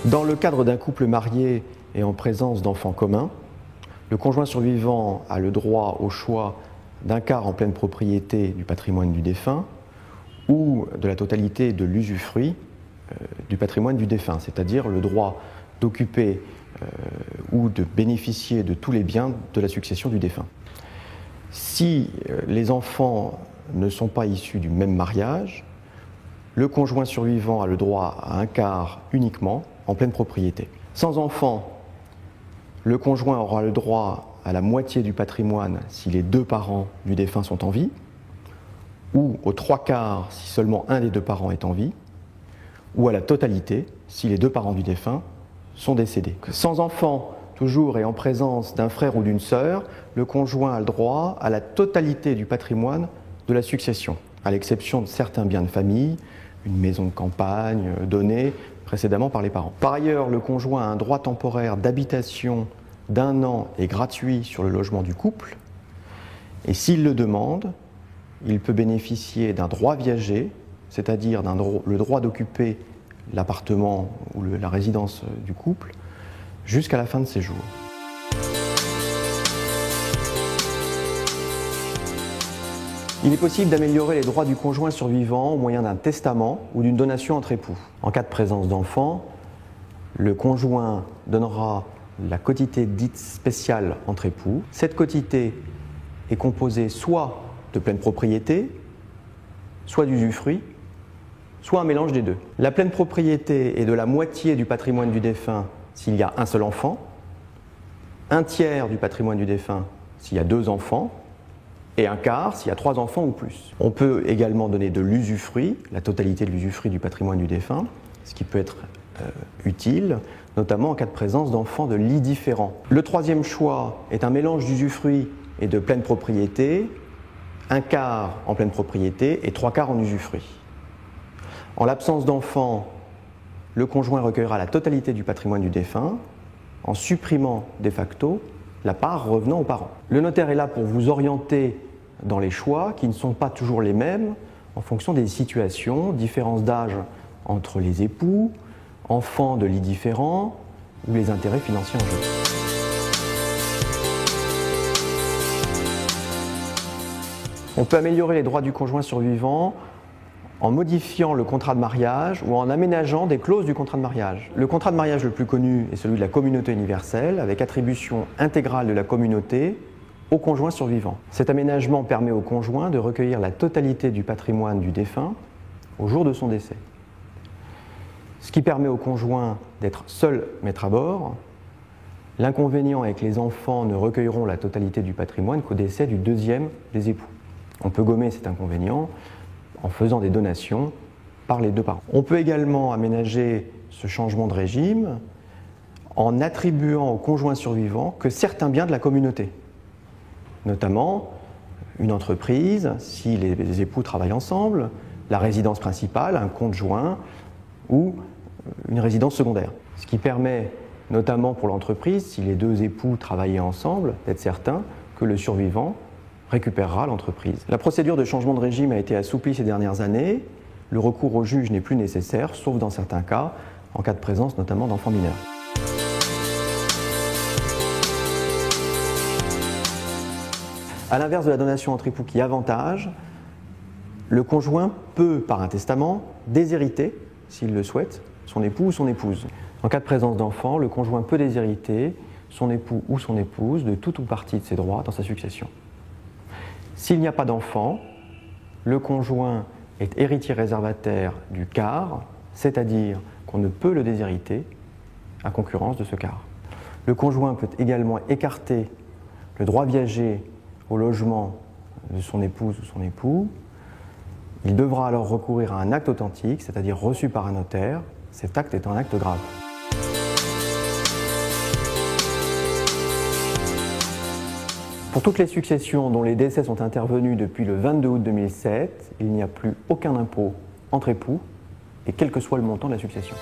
Dans le cadre d'un couple marié et en présence d'enfants communs, le conjoint survivant a le droit au choix d'un quart en pleine propriété du patrimoine du défunt ou de la totalité de l'usufruit du patrimoine du défunt, c'est-à-dire le droit d'occuper ou de bénéficier de tous les biens de la succession du défunt. Si les enfants ne sont pas issus du même mariage, le conjoint survivant a le droit à un quart uniquement en pleine propriété. Sans enfants, le conjoint aura le droit à la moitié du patrimoine si les deux parents du défunt sont en vie, ou aux trois quarts si seulement un des deux parents est en vie, ou à la totalité si les deux parents du défunt sont décédés. Sans enfants, toujours et en présence d'un frère ou d'une sœur, le conjoint a le droit à la totalité du patrimoine de la succession, à l'exception de certains biens de famille, une maison de campagne donnée précédemment par les parents. Par ailleurs, le conjoint a un droit temporaire d'habitation d'1 an et gratuit sur le logement du couple, et s'il le demande, il peut bénéficier d'un droit viager, c'est-à-dire le droit d'occuper l'appartement ou la résidence du couple jusqu'à la fin de ses jours. Il est possible d'améliorer les droits du conjoint survivant au moyen d'un testament ou d'une donation entre époux. En cas de présence d'enfants, le conjoint donnera la quotité dite spéciale entre époux. Cette quotité est composée soit de pleine propriété, soit d'usufruit, soit un mélange des deux. La pleine propriété est de la moitié du patrimoine du défunt s'il y a un seul enfant, un tiers du patrimoine du défunt s'il y a 2 enfants, et un quart s'il y a 3 enfants ou plus. On peut également donner de l'usufruit, la totalité de l'usufruit du patrimoine du défunt, ce qui peut être utile, notamment en cas de présence d'enfants de lits différents. Le troisième choix est un mélange d'usufruit et de pleine propriété, un quart en pleine propriété et 3 quarts en usufruit. En l'absence d'enfants, le conjoint recueillera la totalité du patrimoine du défunt en supprimant de facto la part revenant aux parents. Le notaire est là pour vous orienter dans les choix qui ne sont pas toujours les mêmes en fonction des situations, différences d'âge entre les époux, enfants de lits différents ou les intérêts financiers en jeu. On peut améliorer les droits du conjoint survivant en modifiant le contrat de mariage ou en aménageant des clauses du contrat de mariage. Le contrat de mariage le plus connu est celui de la communauté universelle, avec attribution intégrale de la communauté au conjoint survivant. Cet aménagement permet au conjoint de recueillir la totalité du patrimoine du défunt au jour de son décès. Ce qui permet au conjoint d'être seul maître à bord. L'inconvénient est que les enfants ne recueilleront la totalité du patrimoine qu'au décès du deuxième des époux. On peut gommer cet inconvénient en faisant des donations par les deux parents. On peut également aménager ce changement de régime en attribuant au conjoint survivant que certains biens de la communauté, notamment une entreprise, si les époux travaillent ensemble, la résidence principale, un compte joint ou une résidence secondaire. Ce qui permet, notamment pour l'entreprise, si les 2 époux travaillaient ensemble, d'être certain que le survivant récupérera l'entreprise. La procédure de changement de régime a été assouplie ces dernières années. Le recours au juge n'est plus nécessaire, sauf dans certains cas, en cas de présence notamment d'enfants mineurs. À l'inverse de la donation entre époux qui avantage, le conjoint peut, par un testament, déshériter, s'il le souhaite, son époux ou son épouse. En cas de présence d'enfants, le conjoint peut déshériter son époux ou son épouse de tout ou partie de ses droits dans sa succession. S'il n'y a pas d'enfant, le conjoint est héritier réservataire du quart, c'est-à-dire qu'on ne peut le déshériter à concurrence de ce quart. Le conjoint peut également écarter le droit viager au logement de son épouse ou son époux. Il devra alors recourir à un acte authentique, c'est-à-dire reçu par un notaire. Cet acte est un acte grave. Pour toutes les successions dont les décès sont intervenus depuis le 22 août 2007, il n'y a plus aucun impôt entre époux, et quel que soit le montant de la succession.